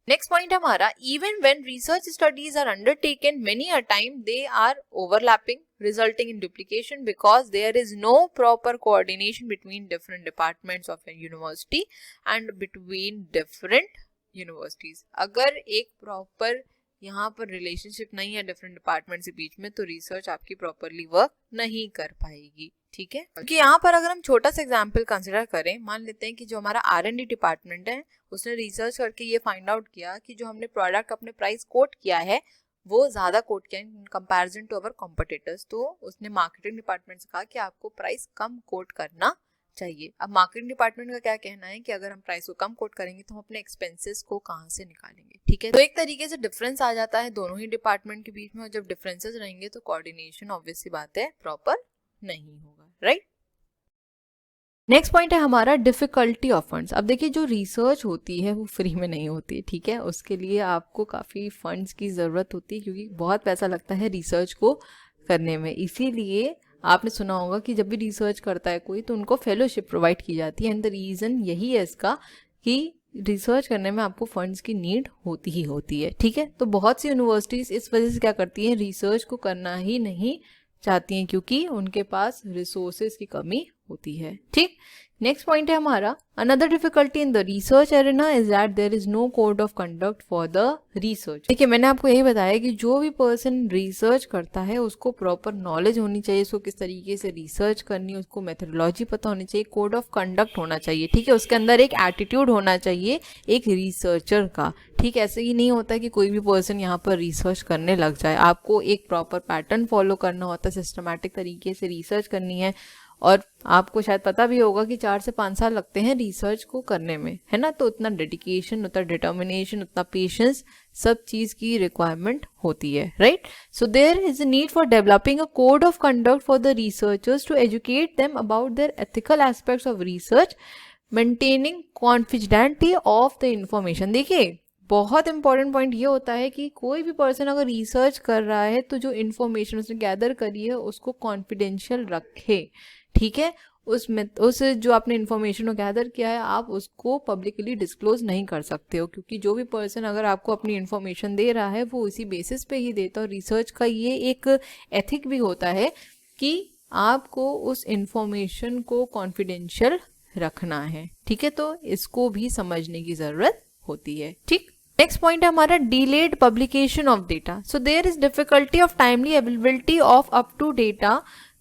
नेक्स्ट पॉइंट हमारा, even when research studies are undertaken many a time they are overlapping resulting in duplication because there is no proper coordination between different departments of a university and between different universities. अगर एक proper यहाँ पर relationship नहीं है different department के बीच में, तो research आपकी प्रॉपरली वर्क नहीं कर पाएगी, ठीक है। क्योंकि यहाँ पर अगर हम छोटा सा एग्जांपल कंसिडर करें, मान लेते हैं कि जो हमारा R&D डिपार्टमेंट है उसने रिसर्च करके ये फाइंड आउट किया कि जो हमने प्रोडक्ट अपने प्राइस कोट किया है वो ज़्यादा कोट किया in comparison to our competitors, तो उसने मार्केटिंग डिपार्टमेंट से कहा कि आपको प्राइस कम कोट करना चाहिए। अब मार्केटिंग डिपार्टमेंट का क्या कहना है कि अगर हम प्राइस को कम कोट करेंगे तो हम अपने एक्सपेंसेस को कहाँ से निकालेंगे, ठीक है। तो एक तरीके से डिफरेंस आ जाता है दोनों ही डिपार्टमेंट के बीच में, और जब डिफरेंसेस रहेंगे तो कोऑर्डिनेशन ऑब्वियस सी बात है प्रॉपर नहीं होगा, राइट। नेक्स्ट पॉइंट है हमारा डिफिकल्टी ऑफ फंड्स। अब देखिए जो रिसर्च होती है वो फ्री में नहीं होती, ठीक है। उसके लिए आपको काफ़ी फंड्स की ज़रूरत होती है, क्योंकि बहुत पैसा लगता है रिसर्च को करने में। इसीलिए आपने सुना होगा कि जब भी रिसर्च करता है कोई तो उनको फेलोशिप प्रोवाइड की जाती है, एंड द रीज़न यही है इसका कि रिसर्च करने में आपको फंड्स की नीड होती ही होती है, ठीक है। तो बहुत सी यूनिवर्सिटीज़ इस वजह से क्या करती हैं, रिसर्च को करना ही नहीं चाहती हैं, क्योंकि उनके पास रिसोर्सेज की कमी होती है, ठीक। नेक्स्ट पॉइंट है हमारा another difficulty in the research arena is that there is no code of conduct for the research. देखिए मैंने आपको यही बताया कि जो भी पर्सन रिसर्च करता है उसको प्रॉपर नॉलेज होनी चाहिए, उसको किस तरीके से रिसर्च करनी है, उसको मेथोडोलॉजी पता होनी चाहिए, कोड ऑफ कंडक्ट होना चाहिए, ठीक है। उसके अंदर एक एटीट्यूड होना चाहिए एक रिसर्चर का, ठीक। ऐसे ही नहीं होता कि कोई भी पर्सन यहाँ पर रिसर्च करने लग जाए। आपको एक प्रॉपर पैटर्न फॉलो करना होता है, सिस्टमैटिक तरीके से रिसर्च करनी है। और आपको शायद पता भी होगा कि 4 से 5 साल लगते हैं रिसर्च को करने में, है ना। तो उतना डेडिकेशन, उतना डिटर्मिनेशन, उतना पेशेंस, सब चीज़ की रिक्वायरमेंट होती है, right. So there is a need for developing a code of conduct for the researchers to educate them about their ethical aspects of research, maintaining confidentiality of the information. देखिए बहुत important point ये होता है कि कोई भी person अगर research कर रहा है तो जो इन्फॉर्मेशन उसने गैदर करी है उसको कॉन्फिडेंशियल रखे, ठीक है। उस जो आपने इन्फॉर्मेशन को गैदर किया है आप उसको पब्लिकली डिस्क्लोज नहीं कर सकते हो, क्योंकि जो भी पर्सन अगर आपको अपनी इन्फॉर्मेशन दे रहा है वो इसी बेसिस पे ही देता है। और रिसर्च का ये एक एथिक भी होता है कि आपको उस इन्फॉर्मेशन को कॉन्फिडेंशियल रखना है, ठीक है। तो इसको भी समझने की ज़रूरत होती है, ठीक। नेक्स्ट पॉइंट है हमारा delayed publication of data. So there is difficulty of timely availability of up to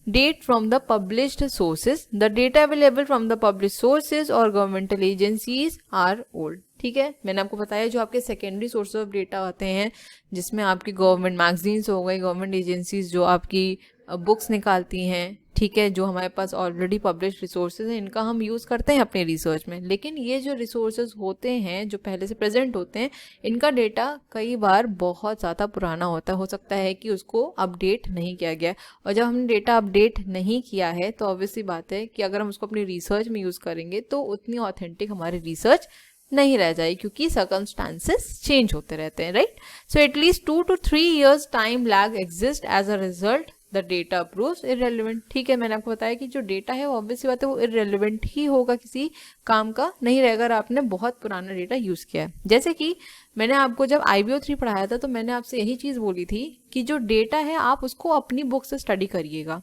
date from the published sources. The data available from the published sources or governmental agencies are old. ठीक है, मैंने आपको बताया जो आपके secondary source of data होते हैं जिसमें आपकी गवर्नमेंट मैगजीन्स हो गई, गवर्नमेंट एजेंसीज जो आपकी बुक्स निकालती हैं, ठीक है, जो हमारे पास ऑलरेडी पब्लिश रिसोर्सेज हैं, इनका हम यूज़ करते हैं अपने रिसर्च में। लेकिन ये जो रिसोर्सेज होते हैं जो पहले से प्रेजेंट होते हैं, इनका डेटा कई बार बहुत ज़्यादा पुराना होता है। हो सकता है कि उसको अपडेट नहीं किया गया, और जब हमने डेटा अपडेट नहीं किया है तो ऑब्वियसली बात है कि अगर हम उसको अपनी रिसर्च में यूज़ करेंगे तो उतनी ऑथेंटिक हमारी रिसर्च नहीं रह जाए, क्योंकि सर्कमस्टांसेस चेंज होते रहते हैं, right. So at least 2 to 3 years time lag exist as a result the data proves irrelevant. ठीक है, मैंने आपको बताया कि जो डेटा है वो ऑब्वियसली बात है वो इररेलेवेंट ही होगा, किसी काम का नहीं रहेगा अगर आपने बहुत पुराना डेटा यूज किया है। जैसे कि मैंने आपको जब IBO3 पढ़ाया था तो मैंने आपसे यही चीज बोली थी कि जो डेटा है आप उसको अपनी बुक से स्टडी करिएगा।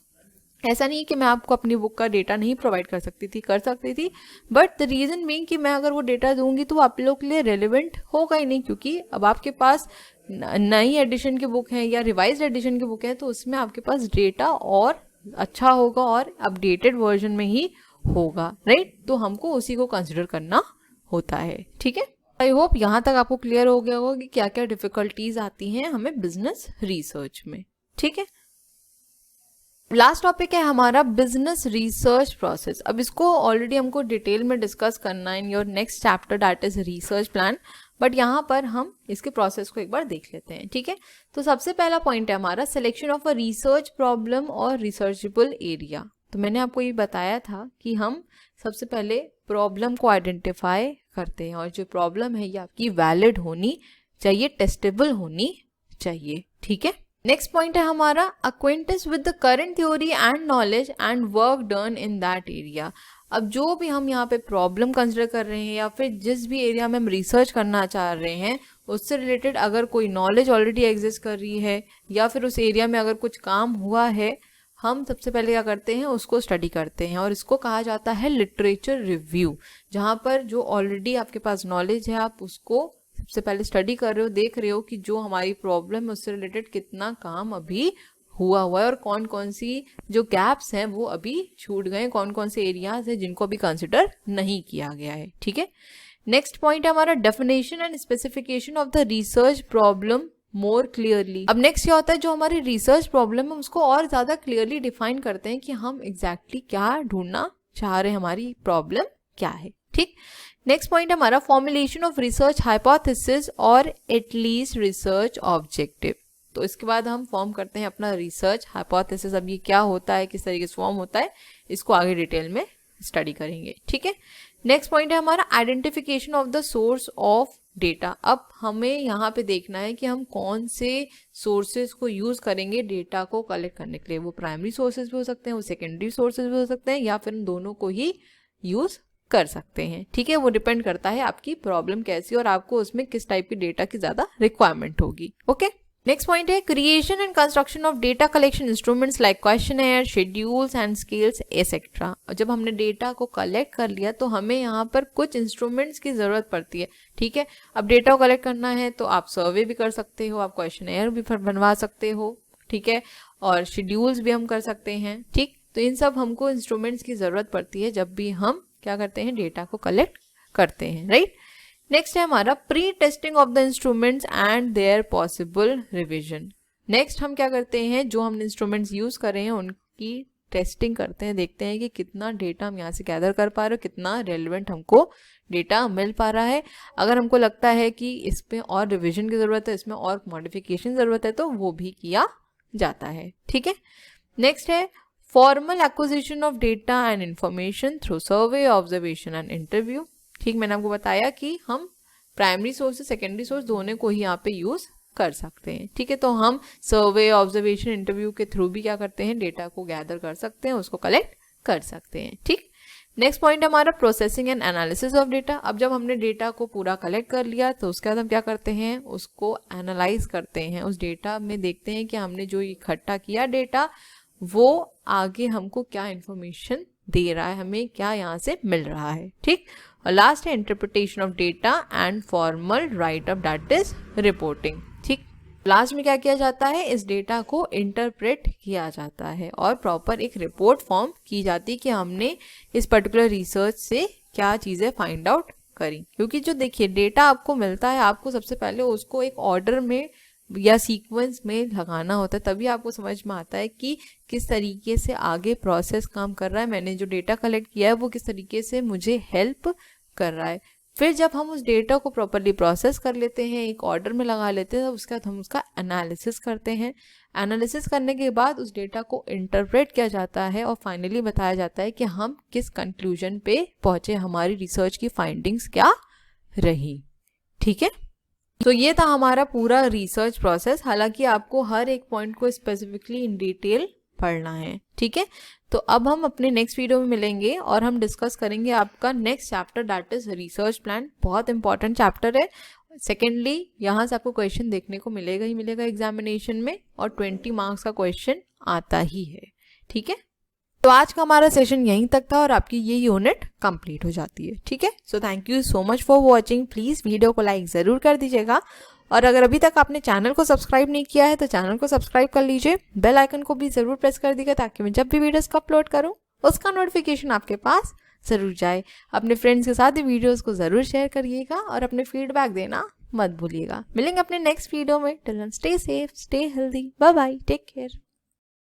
ऐसा नहीं कि मैं आपको अपनी बुक का डेटा नहीं प्रोवाइड कर सकती थी, कर सकती थी, बट द रीज़न बीइंग कि मैं अगर वो डेटा दूंगी तो वो आप लोग के लिए रेलिवेंट होगा ही नहीं, क्योंकि अब आपके पास नई एडिशन की बुक है या रिवाइज्ड एडिशन की बुक है तो उसमें आपके पास डेटा और अच्छा होगा और अपडेटेड वर्जन में ही होगा, राइट। तो हमको उसी को कंसिडर करना होता है, ठीक है। आई होप यहाँ तक आपको क्लियर हो गया होगा कि क्या क्या डिफिकल्टीज आती हैं हमें बिजनेस रिसर्च में, ठीक है। लास्ट टॉपिक है हमारा बिजनेस रिसर्च प्रोसेस। अब इसको ऑलरेडी हमको डिटेल में डिस्कस करना है in your next chapter that is research plan, but यहाँ पर हम इसके प्रोसेस को एक बार देख लेते हैं, ठीक है। तो सबसे पहला पॉइंट है हमारा selection of a research problem और रिसर्चेबल एरिया। तो मैंने आपको ये बताया था कि हम सबसे पहले प्रॉब्लम को आइडेंटिफाई करते हैं और जो प्रॉब्लम है ये आपकी वैलिड होनी चाहिए, टेस्टेबल होनी चाहिए, ठीक है। नेक्स्ट पॉइंट है हमारा acquaintance with the current theory and knowledge and work done in that area. अब जो भी हम यहाँ पे प्रॉब्लम कंसिडर कर रहे हैं या फिर जिस भी एरिया में हम रिसर्च करना चाह रहे हैं उससे रिलेटेड अगर कोई नॉलेज ऑलरेडी एग्जिस्ट कर रही है या फिर उस एरिया में अगर कुछ काम हुआ है, हम सबसे पहले क्या करते हैं उसको स्टडी करते हैं और इसको कहा जाता है लिटरेचर रिव्यू, जहाँ पर जो ऑलरेडी आपके पास नॉलेज है आप उसको सबसे पहले स्टडी कर रहे हो, देख रहे हो कि जो हमारी प्रॉब्लम है उससे रिलेटेड कितना काम अभी हुआ है और कौन कौन सी जो गैप्स हैं वो अभी छूट गए, कौन कौन से एरियाज हैं जिनको अभी कंसिडर नहीं किया गया है, ठीक है। नेक्स्ट पॉइंट है हमारा definition and specification of the research problem more clearly. अब नेक्स्ट क्या होता है, जो हमारी रिसर्च प्रॉब्लम है उसको और ज्यादा क्लियरली डिफाइन करते हैं कि हम एग्जैक्टली क्या ढूंढना चाह रहे हैं, हमारी प्रॉब्लम क्या है। ठीक, नेक्स्ट पॉइंट हमारा फॉर्मुलेशन ऑफ रिसर्च हाइपोथेसिस और एटलीस्ट रिसर्च ऑब्जेक्टिव। तो इसके बाद हम फॉर्म करते हैं अपना रिसर्च हाइपोथेसिस। अब ये क्या होता है, किस तरीके से फॉर्म होता है, इसको आगे डिटेल में स्टडी करेंगे। ठीक है, नेक्स्ट पॉइंट है हमारा identification of the source of data. अब हमें यहाँ पे देखना है कि हम कौन से सोर्सेज को यूज करेंगे डेटा को कलेक्ट करने के लिए। वो प्राइमरी सोर्सेज भी हो सकते हैं, वो सेकेंडरी सोर्सेज भी हो सकते हैं, या फिर दोनों को ही यूज कर सकते हैं। ठीक है, वो डिपेंड करता है आपकी प्रॉब्लम कैसी और आपको उसमें किस टाइप की डेटा की ज्यादा रिक्वायरमेंट होगी। ओके, नेक्स्ट पॉइंट है creation and construction of data collection instruments like questionnaire, schedules and scales etcetera. जब हमने डेटा को कलेक्ट कर लिया तो हमें यहाँ पर कुछ इंस्ट्रूमेंट्स की जरूरत पड़ती है। ठीक है, अब डेटा को कलेक्ट करना है तो आप सर्वे भी कर सकते हो, आप क्वेश्चनर भी बनवा सकते हो। ठीक है, और शेड्यूल्स भी हम कर सकते हैं। ठीक, तो इन सब हमको इंस्ट्रूमेंट्स की जरूरत पड़ती है जब भी हम क्या करते हैं, डेटा को कलेक्ट करते हैं। राइट, नेक्स्ट है हमारा pre testing of the instruments and their possible revision. Next हम क्या करते हैं, जो हमने इंस्ट्रूमेंट्स यूज कर रहे हैं उनकी टेस्टिंग करते हैं, देखते हैं कि कितना डेटा हम यहाँ से गैदर कर पा रहे हो, कितना रेलिवेंट हमको डेटा मिल पा रहा है। अगर हमको लगता है कि इस पे और रिवीजन की जरूरत है, इसमें और मॉडिफिकेशन जरूरत है, तो वो भी किया जाता है। ठीक है, नेक्स्ट है formal acquisition of data and information through survey, observation and interview. ठीक, मैंने आपको बताया कि हम प्राइमरी सोर्स से सेकेंडरी सोर्स दोनों को ही यहाँ पे यूज कर सकते हैं। ठीक है, तो हम सर्वे, ऑब्जर्वेशन, इंटरव्यू के थ्रू भी क्या करते हैं, डेटा को गैदर कर सकते हैं, उसको कलेक्ट कर सकते हैं। ठीक, नेक्स्ट पॉइंट हमारा processing and analysis of data. अब जब हमने डेटा को पूरा कलेक्ट कर लिया तो उसके बाद हम क्या करते हैं, उसको एनालाइज करते हैं। उस डेटा में देखते हैं कि हमने जो इकट्ठा किया डेटा वो आगे हमको क्या इंफॉर्मेशन दे रहा है, हमें क्या यहाँ से मिल रहा है। ठीक, और लास्ट है interpretation of data and formal right up, that is reporting. ठीक, लास्ट में क्या किया जाता है, इस डेटा को इंटरप्रेट किया जाता है और प्रॉपर एक रिपोर्ट फॉर्म की जाती है कि हमने इस पर्टिकुलर रिसर्च से क्या चीजें फाइंड आउट करी। क्योंकि जो देखिए डेटा आपको मिलता है, आपको सबसे पहले उसको एक ऑर्डर में या सीक्वेंस में लगाना होता है, तभी आपको समझ में आता है कि किस तरीके से आगे प्रोसेस काम कर रहा है, मैंने जो डेटा कलेक्ट किया है वो किस तरीके से मुझे हेल्प कर रहा है। फिर जब हम उस डेटा को प्रॉपरली प्रोसेस कर लेते हैं, एक ऑर्डर में लगा लेते हैं, तो उसके बाद हम उसका एनालिसिस करते हैं। एनालिसिस करने के बाद उस डेटा को इंटरप्रेट किया जाता है और फाइनली बताया जाता है कि हम किस कंक्लूजन पे पहुंचे, हमारी रिसर्च की फाइंडिंग्स क्या रही। ठीक है, तो ये था हमारा पूरा रिसर्च प्रोसेस। हालांकि आपको हर एक पॉइंट को स्पेसिफिकली इन डिटेल पढ़ना है। ठीक है, तो अब हम अपने नेक्स्ट वीडियो में मिलेंगे और हम डिस्कस करेंगे आपका next chapter, that is research plan. बहुत इंपॉर्टेंट चैप्टर है। सेकेंडली यहाँ से आपको क्वेश्चन देखने को मिलेगा ही मिलेगा एग्जामिनेशन में, और 20 मार्क्स का क्वेश्चन आता ही है। ठीक है, तो आज का हमारा सेशन यहीं तक था और आपकी ये यूनिट कंप्लीट हो जाती है। ठीक है, so thank you so much for watching. Please video को लाइक ज़रूर कर दीजिएगा, और अगर अभी तक आपने चैनल को सब्सक्राइब नहीं किया है तो चैनल को सब्सक्राइब कर लीजिए। बेल आइकन को भी ज़रूर प्रेस कर दीजिएगा ताकि मैं जब भी वीडियोस को अपलोड करूँ उसका नोटिफिकेशन आपके पास ज़रूर जाए। अपने फ्रेंड्स के साथ ही वीडियोज़ को ज़रूर शेयर करिएगा और अपने फीडबैक देना मत भूलिएगा। मिलेंगे अपने नेक्स्ट वीडियो में। Till then stay safe, stay healthy, bye bye, take care.